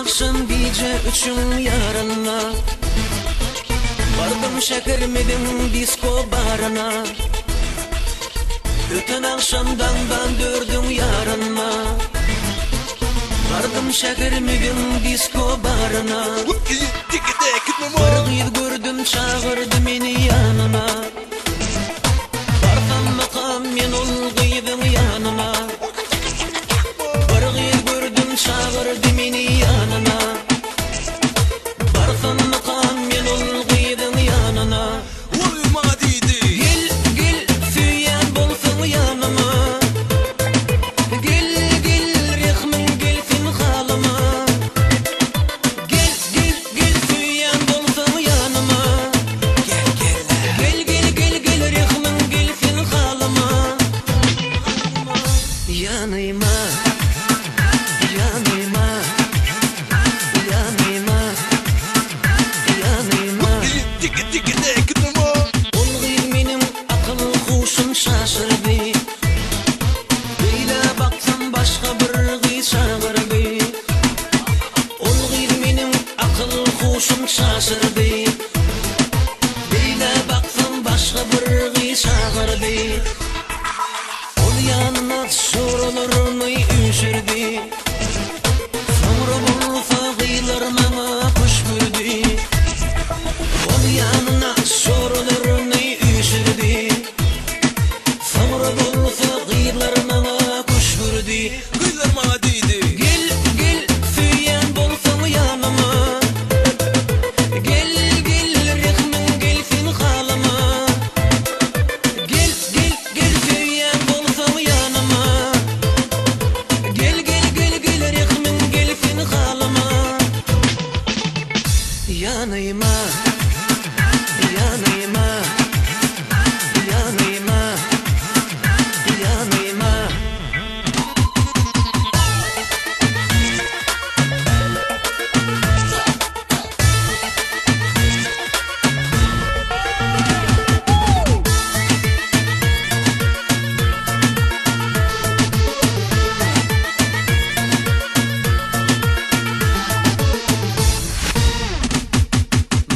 akşam gece üçün yarına vardım şekermedim disko barına. Öten akşamdan ben dördüm yarına vardım şekermedim disko barına. Bir kız gördüm çağırdı beni yanına. Barsam makam men ol kızın yanına. Bir kız gördüm çağırdı beni yanına. Barsam makam men ol kızın yanına. Gel gel süyen bolsun yanıma. Gel gel rehmin gelsin halıma. Gel gel gel süyen bolsun yanıma. Gel gel gel gel rehmin gelsin halıma. Yanıma yanıma yanıma yanıma. Olg'il menim akıl huşum şaşırdı. Böyle baksam başka bir kız çağırdı. Olg'il menim akıl huşum şaşırdı. Böyle baksam başka bir kız çağırdı. Ol yanına sorularını üşürdü. Sonra bulsa kıyılar bana kuş gördü. Ol yanına sorularını üşürdü. Sonra bulsa kıyılar bana kuş gördü. Gel gel süyen bolsun yanıma. Gel gel rehmin gelsin halıma. Gel gel gel süyen bolsun yanıma. Gel gel gel gel rehmin gelsin halıma. Yanıma yanıma yanıma yanıma.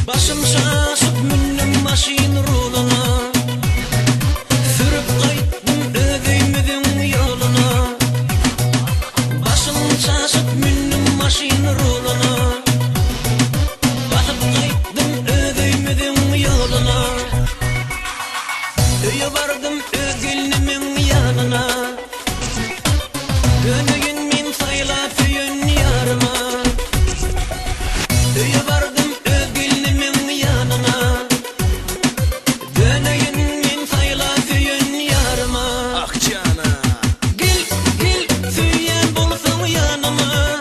Başım şaşıp mindim maşin roluna. Sürüp kayttım özümüzün yoluna. Başım şaşıp mindim maşin roluna. Basıp kayttım özümüzün yoluna. Öye vardım öz gelinimin yanına. Dönüyün min sayla tüyün yarıma. Öye vardım öz gelinimin yanına. Dönüyün min sayla tüyün yarıma. Gel gel süyen bolsun yanıma.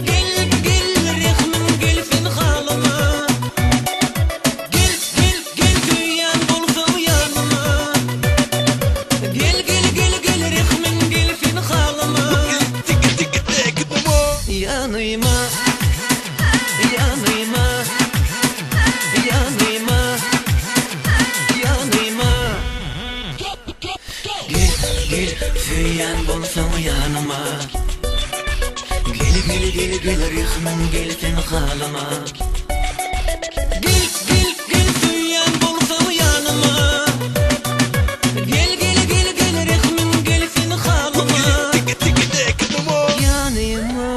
Gel gel rehmin gelsin halıma. Gel gel gel süyen bolsun yanıma. Gel gel gel gel rehmin gelsin halıma. Yanıma yanıma yanıma yanıma. Gel gel süyen bolsun yanıma. Gel gel gel gel rehmin gelsin halıma. Gel gel gel süyen bolsun yanıma. Gel gel gel gel rehmin gelsin halıma. Yanıma.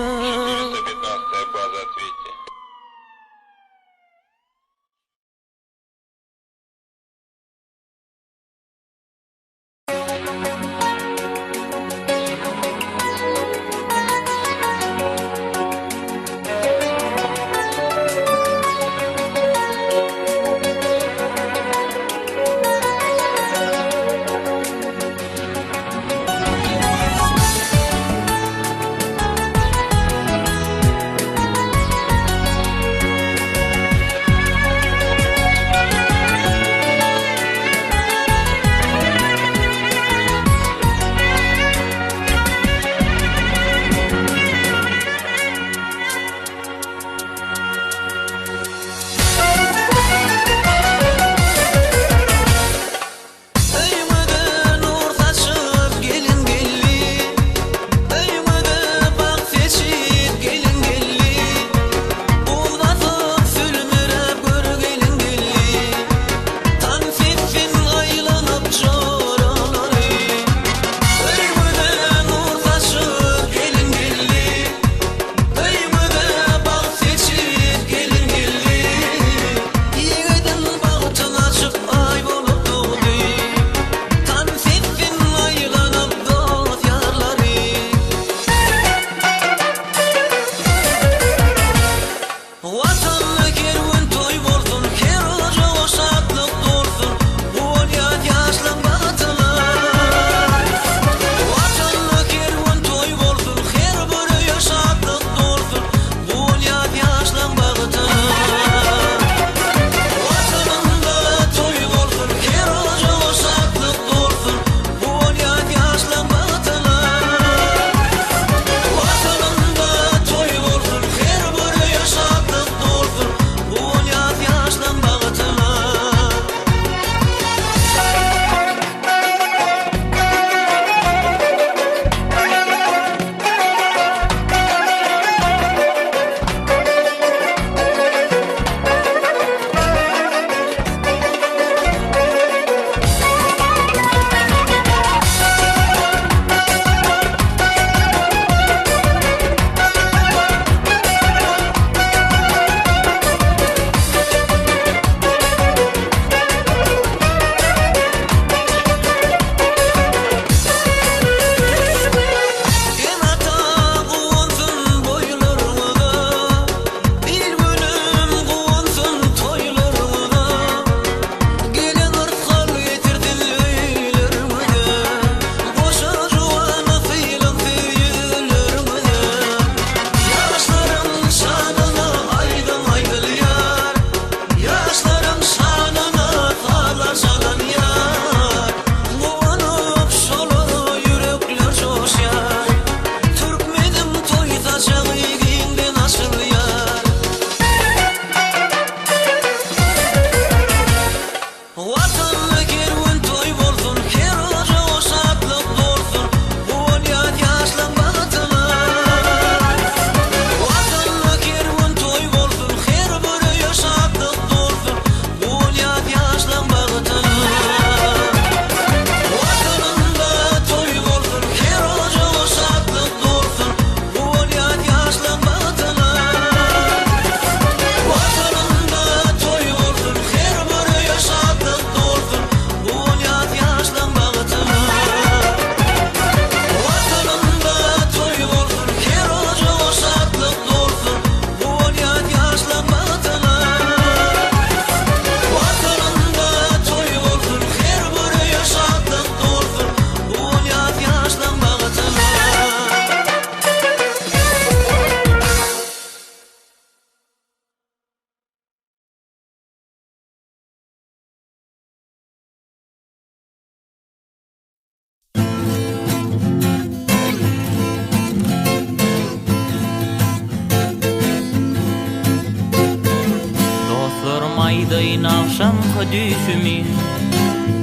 aydayn akşam hödüsümi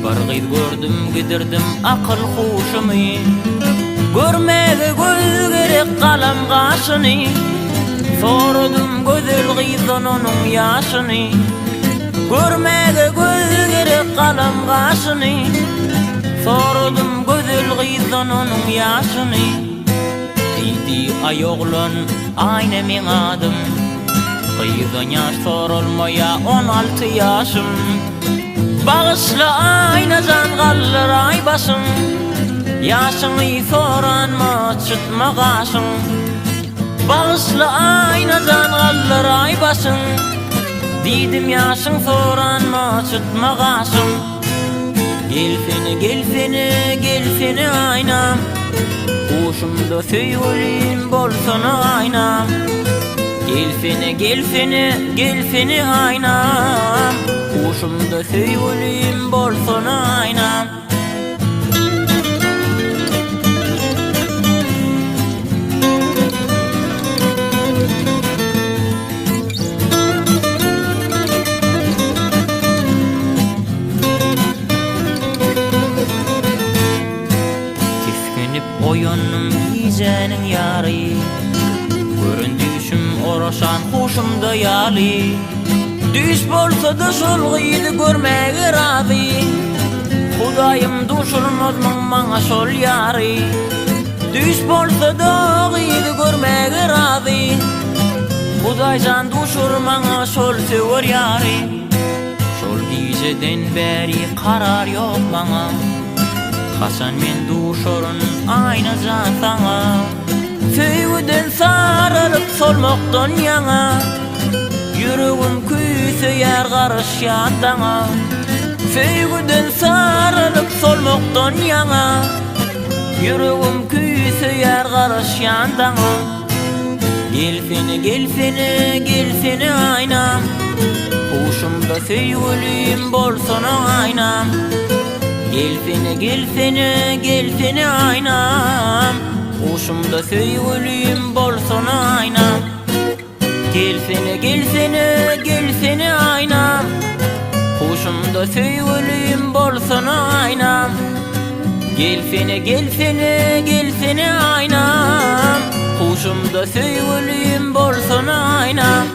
bir gyz gördüm gidirdim akıl huşumy görmege göz gerek kalam gaşyny soradym gözel gyzdan onuň ýaşyny görmege göz gerek kalam gaşyny soradym gözel gyzdan onuň ýaşyny diýdi aýoglan aýna men adym gyzdan ýaş sorulmaýa 16 ýaşym bağışla aýna jan gallar ay başym ýaşyny soranma çıtma gaşyň bağışla aýna jan gallar ay başym diýdim ýaşyň soranma çıtma gaşyň gelfeni gelfeni gelfeni aýnam uşumda söýülim bolsana aýnam gelfeni gelfeni gelfeni aýnam uşumda söýülim bolsana aýnam Oyanım gizeniň ýary göründüşüm oraşan hoşumda ýaly düş bolsa da şol gyzy görmege razy Hudaýym duşulmazmyň maňa şol ýary düş bolsa da gyzy görmege razy Hudaýjan duşurmaňa şol söwer ýary şol gizeden beri karar ýok maňa Hasan men duşorun ayna jan saňa Söýgüden saralyp solmokdan ýaňa Ýüregim küýseýär garş ýandaňa Söýgüden saralyp solmokdan ýaňa Ýüregim küýseýär garş ýandaňa Gelfeni gelfeni gelfeni aýnam Huşumda söýgülim bolsana aýnam Gelfeni gelfeni gelfeni aýnam uşumda söýgülim bolsana aýnam Gelfeni gelfeni gelfeni aýnam uşumda söýgülim bolsana aýnam Gelfeni gelfeni gelfeni aýnam uşumda söýgülim bolsana aýnam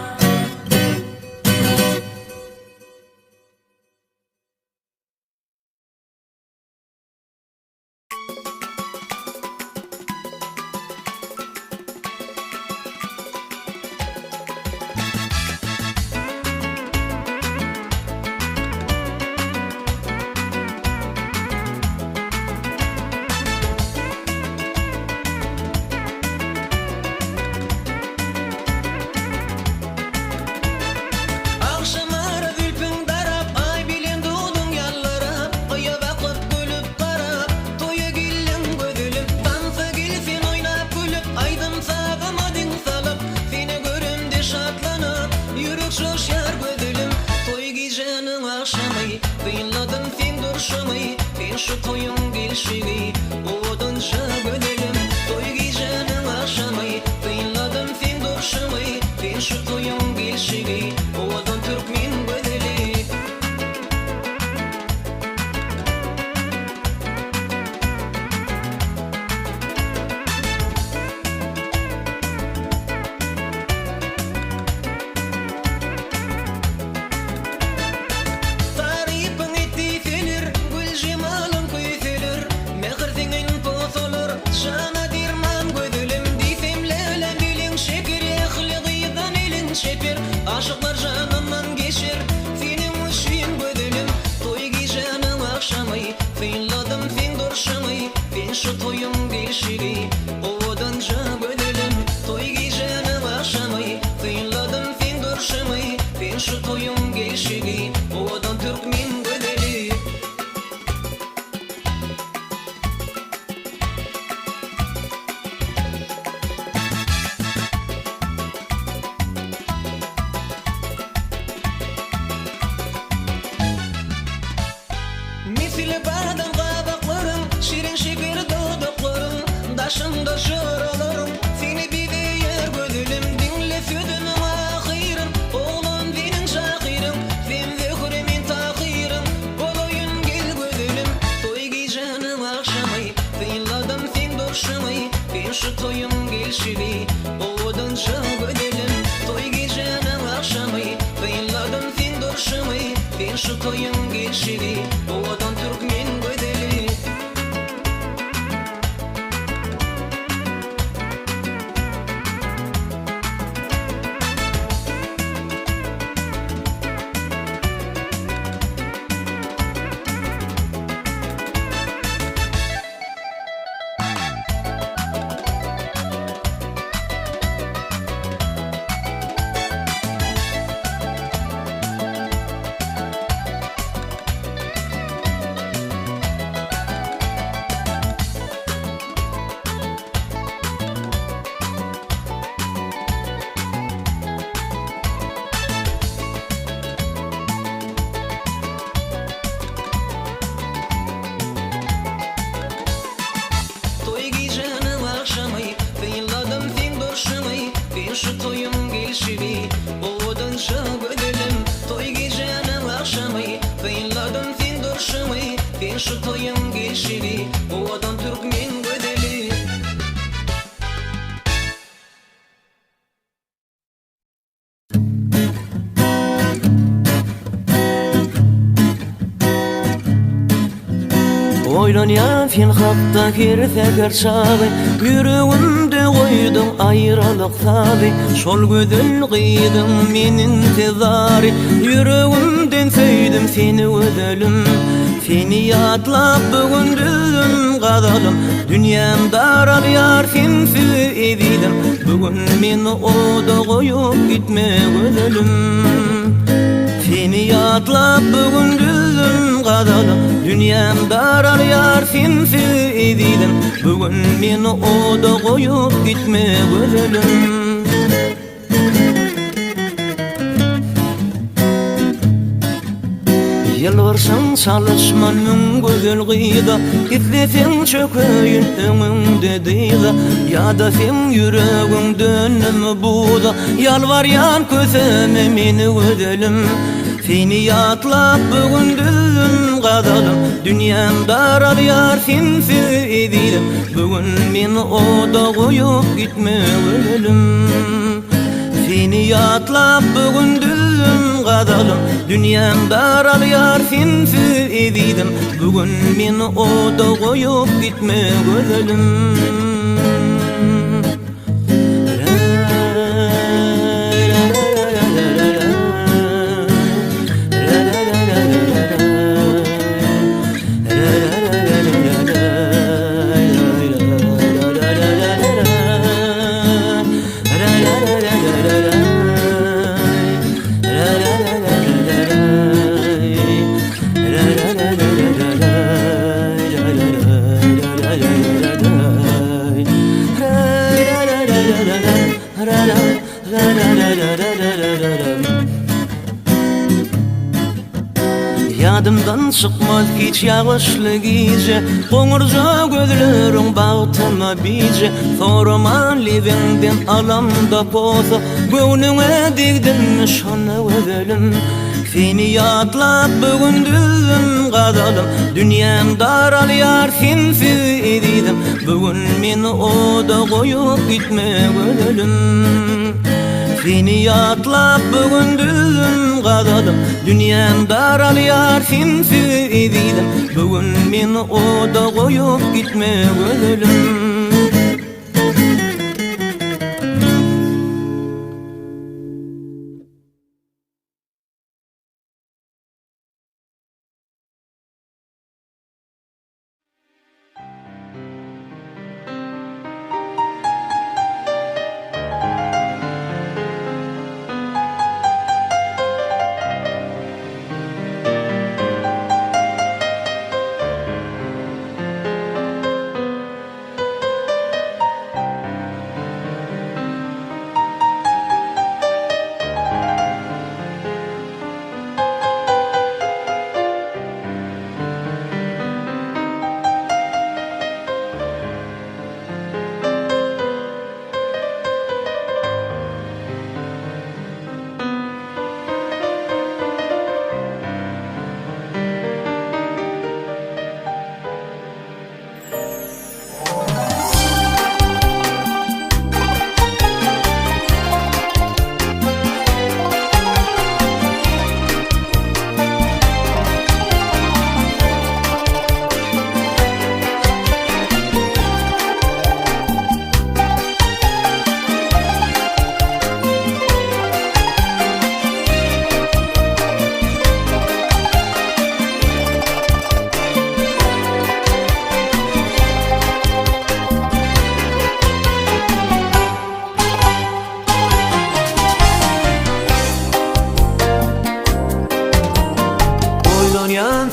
Başımda şuralarım seni bir yer gözülüm dinle südüm ahirim oğlan benim şahirim sen de şu toyum gelşivi Oğudun şık ödelim Toy gecenin akşamı Kıyınladım fin durşımı Ben şu toyum gelşivi Oğudun Türkmen ödeli Toy gecenin akşamı Kıyınladım fin durşımı Ben şu toyum gelşivi Oğudun şık ödelim Toy gecenin akşamı Kıyınladım fin durşımı Ben şu toyum gelşivi Oğudun Türkmen ödeli Oylanyan fin hakta kirteker çağı Yüreğimde koydum ayrılık tabi Şol gödün kıydım men intizari Yüreğimden söydim seni ödelim Seni yatlap bugün düzüm kadalım Dünyam daral yar sensiz ezidim Bugün meni oda koyup gitme ödelim Seni yatlap bugün düzüm kadalım Dünyam daral yar sensiz ezidim Bugün meni oda koyup gitme ödelim Yalvarsam çalışmanın güzel gıyda İzlesin çököyün önünde dıyda Ya da sen yüreğin dönüm buğda Yalvaryan közüme meni ödelim Seni yatlap bugün düzüm kadalım Dünyam daral yar sensiz ezidim Bugün meni oda koyup gitme ödelim Seni yatlap bugün düzüm kadalım Dünyam daral yar sensiz ezidim Bugün meni oda koyup gitme ödelim Yadımdan çıkmaz hiç yağışlı gece Koңurca gözlerin bağıtıma bice Sorma livinden alamda poza Göğnüne digdin şonu ödelim Seni yatlap bugün düzüm kadalım Dünyam daral yar sensiz ezidim Bugün meni oda koyup gitme ödelim Seni yatlap bugün düzüm kadalım Dünyam daral yar sensiz ezidim Bugün meni oda koyup gitme ödelim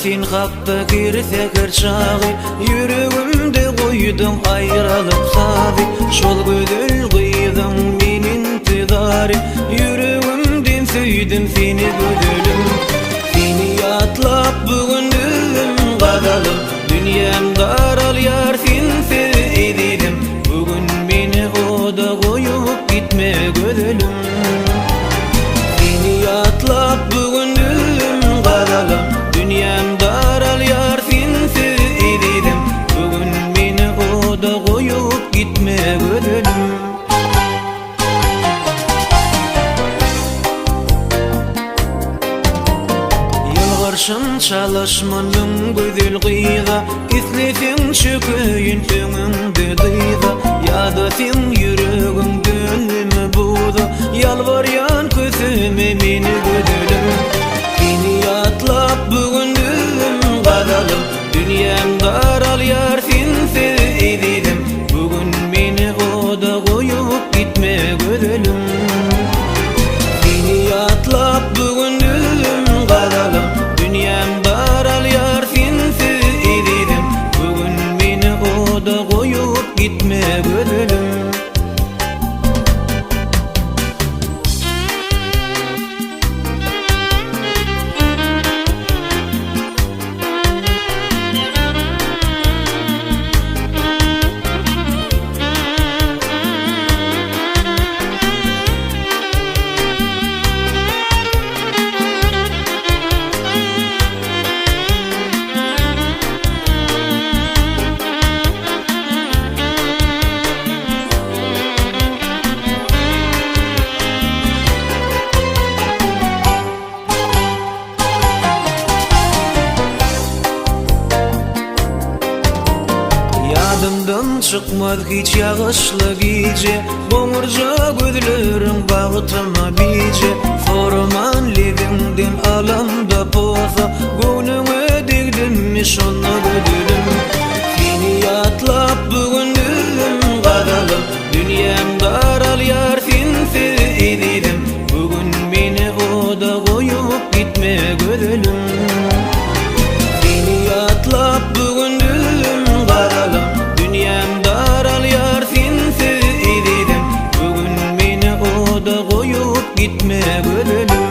Fin hakta girse kerçağı Yüreğimde koydum ayrılıp savi Şol gödül kıydın min intizari Yüreğimden söydüm seni gödülüm Seni yatlap bugündüm kadalım Dünyam daral yar sensiz edidim Bugün beni oda koyup gitme gödülüm Seni yatlap bugündüm kadalım Dünyam daral yar sensiz edidim Bugün beni oda koyup gitme gödülüm Yalvarşın çalışmanın güzel kıyda İslesin çöküyün önünde dıyda Ya da sen yüreğin gönlümü buğda Yalvaryan közüme beni gödülüm Seni yatlap bugündüm kadalım Dünyam daral yar sensiz edidim Bugün beni oda koyup gitme gödülüm Seni yatlap bugündüm kadalım Dünyam daral yar sensiz edidim Bugün beni oda koyup gitme gödülüm Yadımdan çıkmaz hiç yağışlı gece Boğurca gözlerim bağıtıma bice Sorman levimden alamda poza Gönlüme dikdimmiş onu gödülüm Seni yatlap bugündüm kadalım Dünyam daral yar sensiz edidim Bugün beni oda koyup gitme gödülüm Seni yatlap bugündüm kadalım Dünyam daral yar sensiz edidim Bugün beni oda koyup gitme gödülüm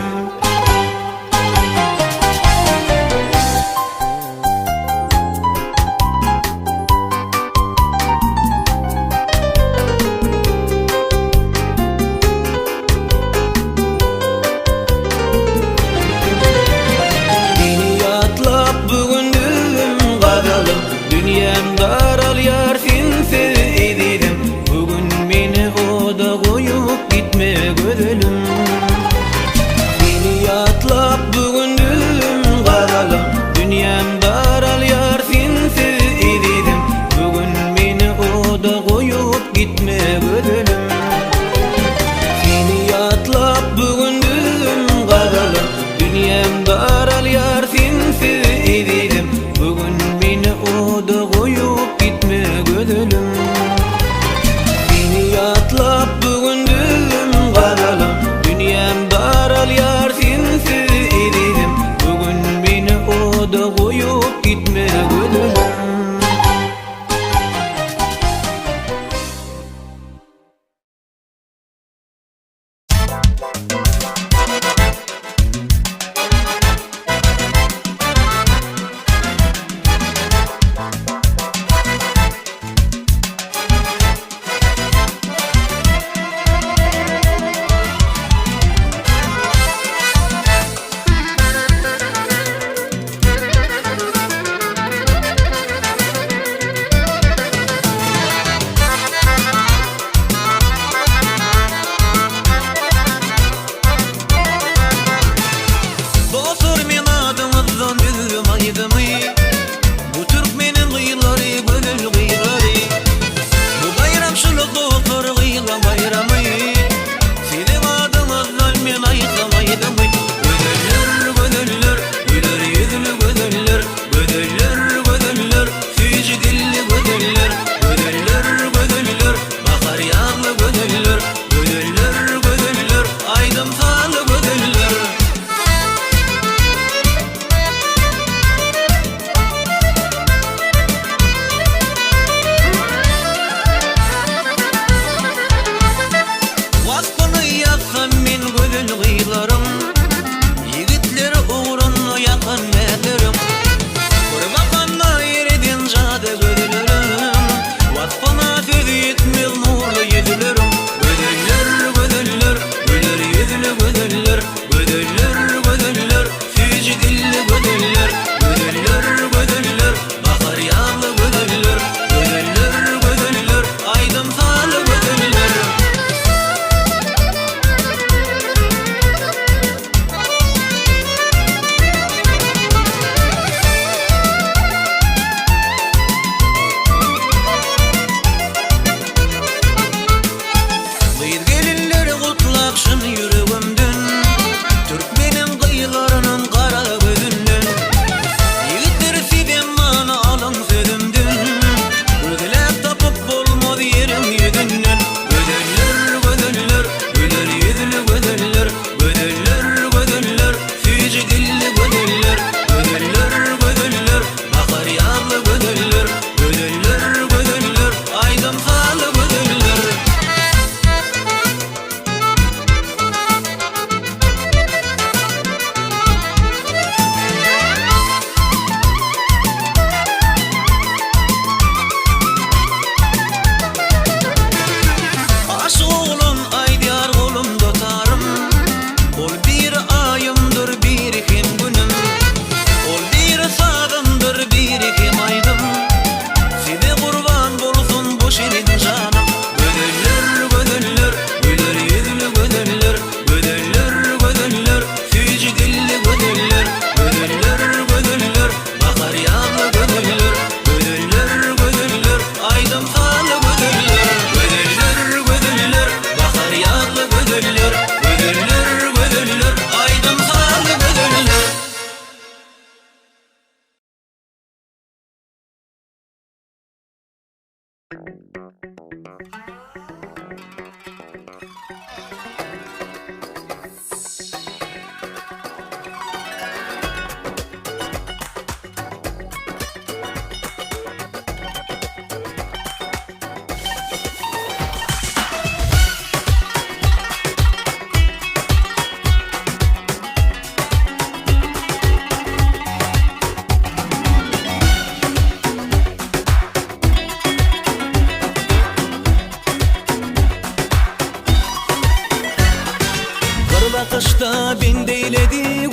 başta ben deyledi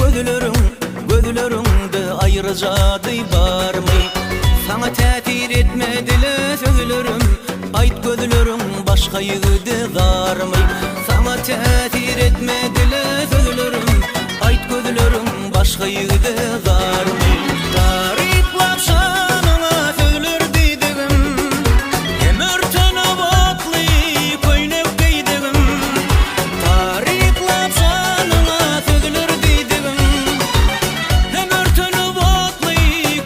gözlerimde ayrıcadı var mı? Sana tətir etmedile sözlerim, ayt gözlerim başka yığdı var mı? Sana tətir etmedile sözlerim, ayt gözlerim başka yığdı var mı? Tariflap şanına söyler deydigim, hem örtene vatlı koynek deydigim. Tariflap şanına söyler deydigim, hem örtene vatlı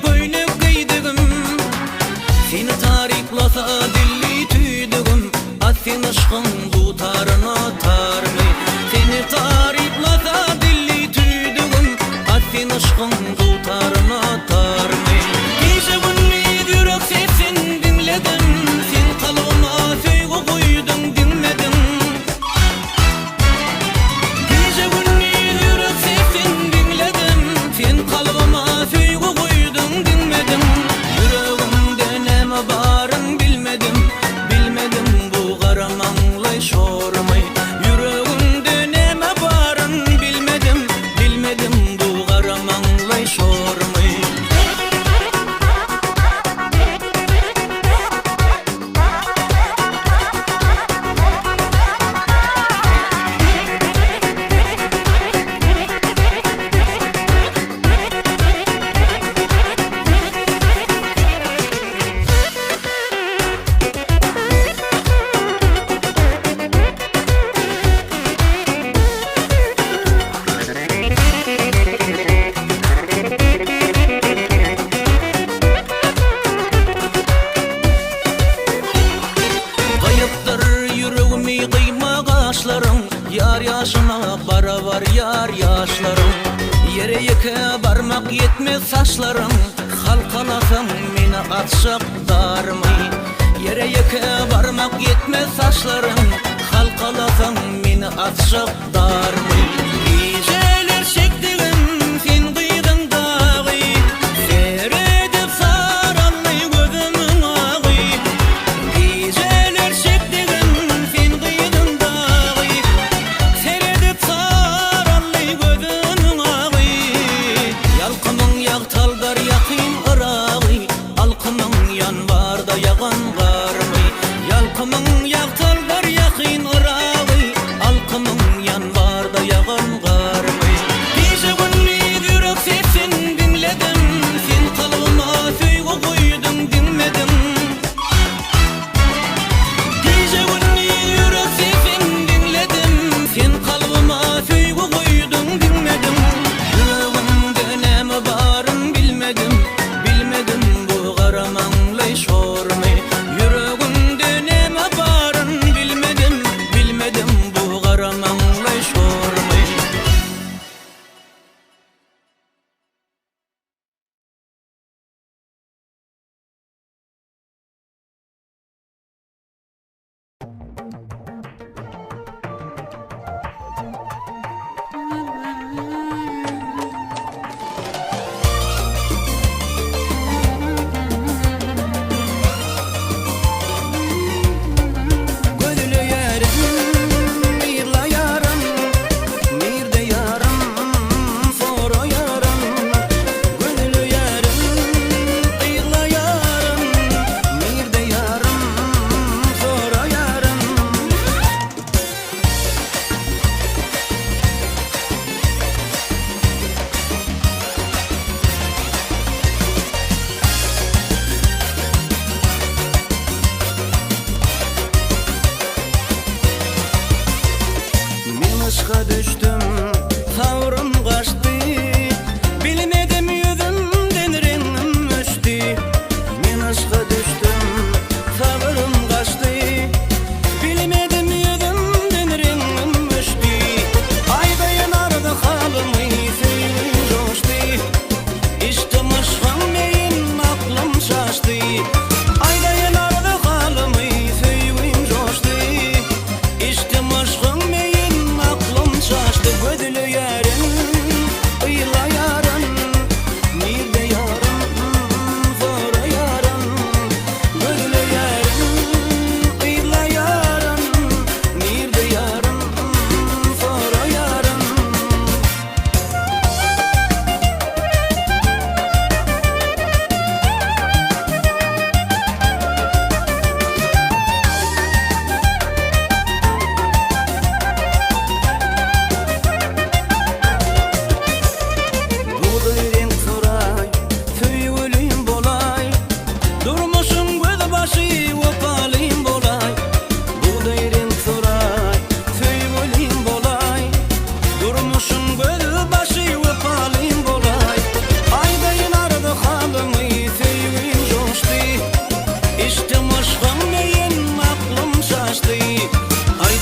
koynek deydigim. Seni tariflasa dilli tüydügüm, az sen aşkın tutarına tar mı? Seni tariflasa dilli tüydügüm, az sen aşkın tutarına tar mı? Gece gündüz yürek sesin dinledim, sen kalbıma sevgi koydun dinledim. Gece gündüz yürek sesin dinledim, sen kalbıma sevgi koydun dinledim. Yüreğimde neme barın bilmedim, bilmedim bu karamanlay şormay. Yüreğimde neme barın bilmedim, bilmedim bu karamanlay şormay. Kayıptır yüreğimi kıyma kaşlarım, yar yaşına bara var yar yaşlarım. Yere yıka barmak yetmez saçlarım, halkalasam meni atşak dar mı? Yere yıka barmak yetmez saçlarım, halkalasam meni atşak dar mı? Geceler çektiğim sen kıydın dağı, seyredip sarallay gözümün ağı. Geceler çektiğim sen kıydın dağı, seyredip sarallay gözümün ağı. Yalkımın yağtalgar yakın ırağı, alkımın yanvarda yağan var mı? Yalkımın yağtalgar yakın ırağı, alkımın yanvarda yağan var mı? Gece gündüz yürek sesin dinledim, sen kalbıma sevgi koydun dinledim. Gece gündüz yürek sesin dinledim, sen kalbıma sevgi koydun dinledim. Yüreğimde neme barın bilmedim, bilmedim bu karamanlay şormay. Yüreğimde neme barın bilmedim, bilmedim bu karamanlay şormay. Gönlü yarım, mirla yarım, mirde yarım, sonra yarım. Gönlü yarım, mirla yarım, mirde yarım, sonra yarım. Men aşka düştüm, tavrım kaçtı, bilmedim yüzümden rengim öçtü. Men aşka düştüm, tavrım kaçtı, bilmedim yüzümden rengim öçtü. Ayda yanardı halımı sevim coştu, içtim aşkım beyin aklım şaştı. Ayda yanardı halımı sevim coştu, içtim aşkım beyin aklım şaştı.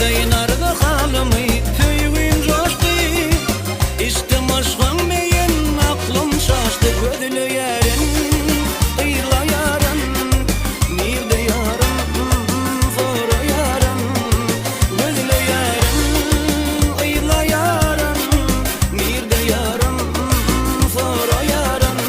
Mirdeyin ardı halımı Tüyün coştu İşte aşkın meyin aklım şaştı Gözlü yarın Kıyla yarın Mirde yarın Zora yarın Gözlü yarın Kıyla yarın Mirde yarın Zora yarın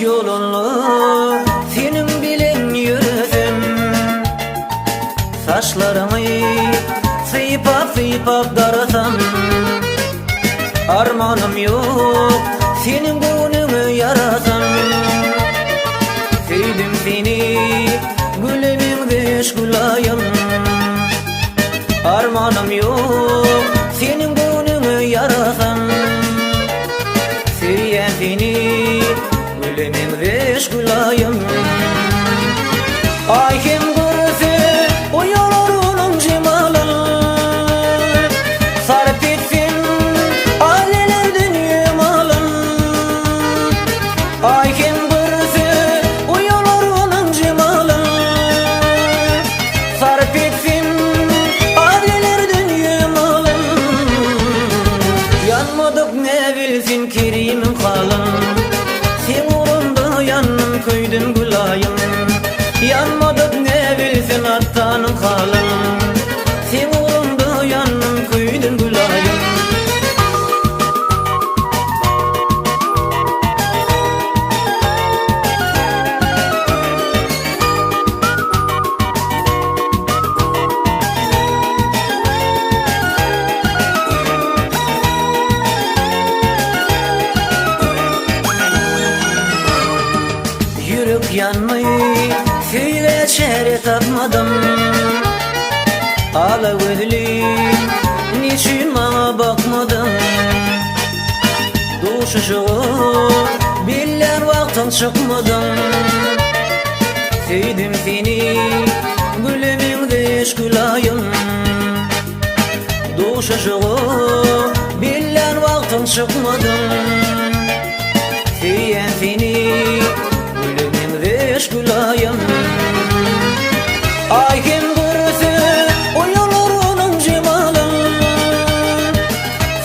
yolunu senin bilen yürüdüm. Saçlarımı sıypap darasam, armanım yok senin gönlünü yarasam. Sevdim seni gülümün beş gülayım, armanım yok senin gönlünü yarasam. Sevyen seni gülümün beş gülayım. Ay kim görse o yollarının cemalını, sarıp etsin ailelerden yemalın. Ay kim görse o yollarının cemalını, sarıp etsin ailelerden yemalın. Yanmadık ne bilsin kerimin kalın, sen uğrunda yanım köydün gülayım. Yanmadık ne bilsin attanın kalın, sen uğrunda yanım köydün gülayım. Yürüp yanmayı söyle çare tapmadım. Ala gözlüm niçin bana bakmadın? Duşuşu biller vaktin çıkmadın. Sevdim seni gülümün beş gülayım. Duşuşu biller vaktin çıkmadın. Sevyen seni gülümün beş gülayım. Ay kim görse o yollarının cemalını,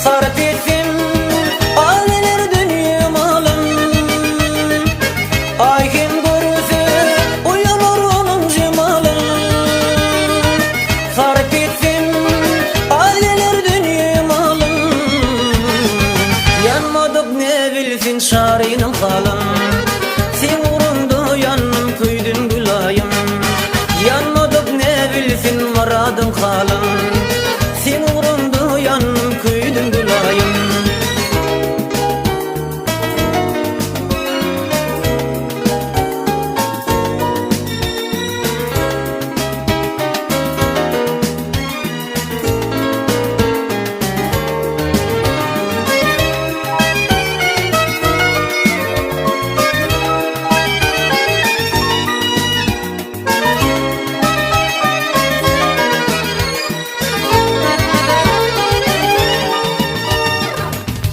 sarıp etsin ailelerden yemalın. Ay kim görse o yollarının cemalını, sarıp etsin ailelerden yemalın. Yanmadık ne bilsin şarinin kalın, sen uğrunda yanım köydün gülayım. Yanmadık ne bilsin maradın kalın, sen uğrunda yanım köydün gülayım.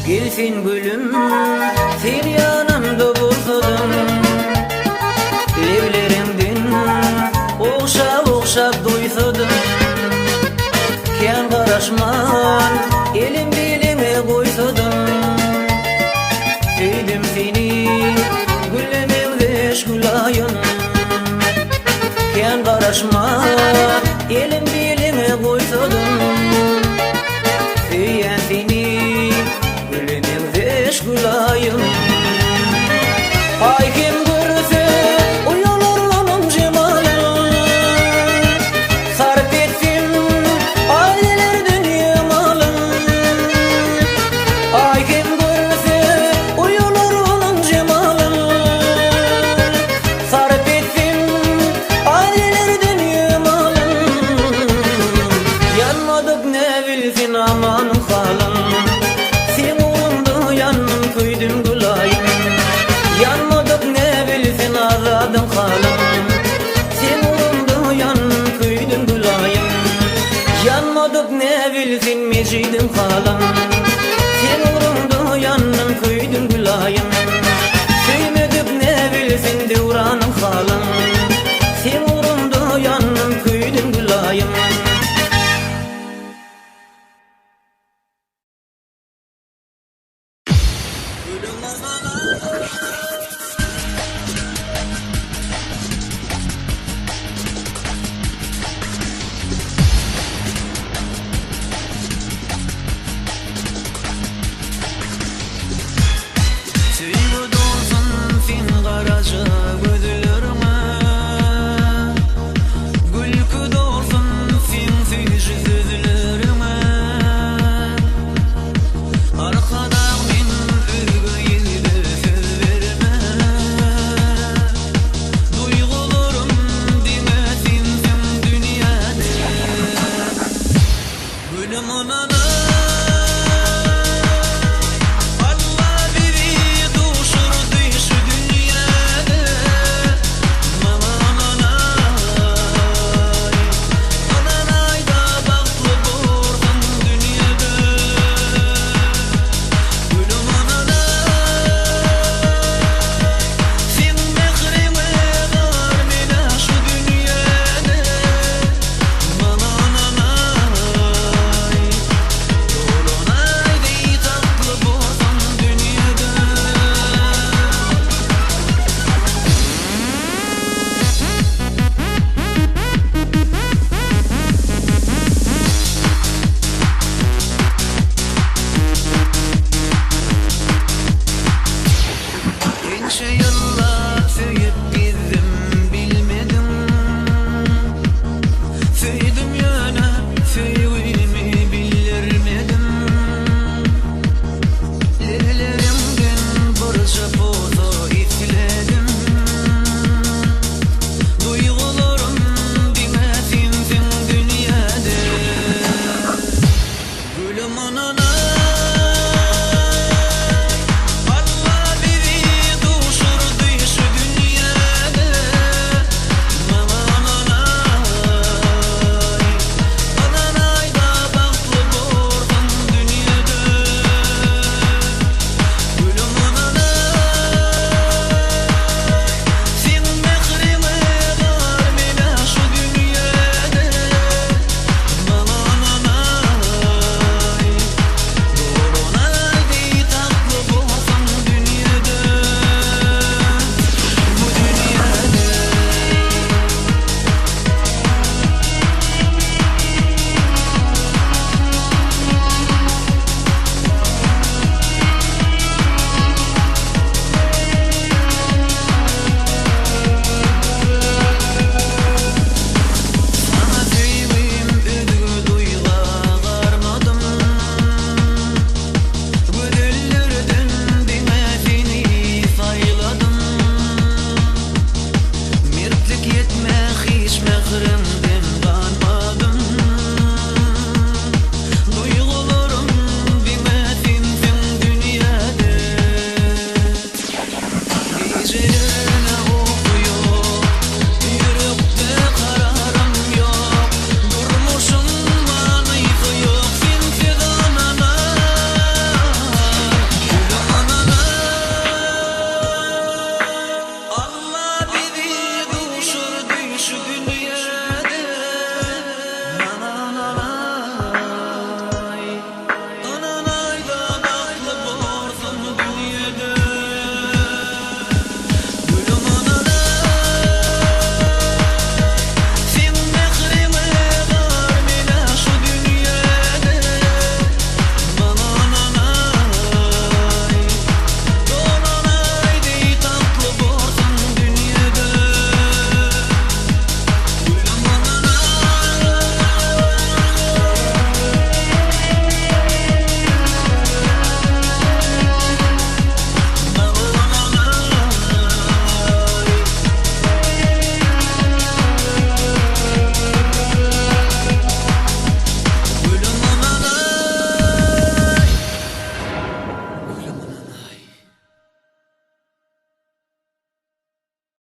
Gelsin gülüm sen yanımda bulsadın, evlerimden okşap duysadın. Ken karışman elim dilime koysadın. Sevdim seni gülümün beş gülayım. Ken karışman elim dilime koysadın. Sevyen seni gülümün beş gülayım. Ay kim görse o yollarının cemalını, sarıp etsin ailelerden yemalın. Ay kim görse o yollarının cemalını, sarıp etsin ailelerden yemalın. Yanmadık ne bilsin amanın kalın, sen uğrunda yanım köydüm gülayım. Yanmadık ne bilsin azadın kalın, sen uğrunda yanım köydüm gülayım. Yanmadık ne bilsin mecidin kalın, sen uğrunda yanım köydüm gülayım.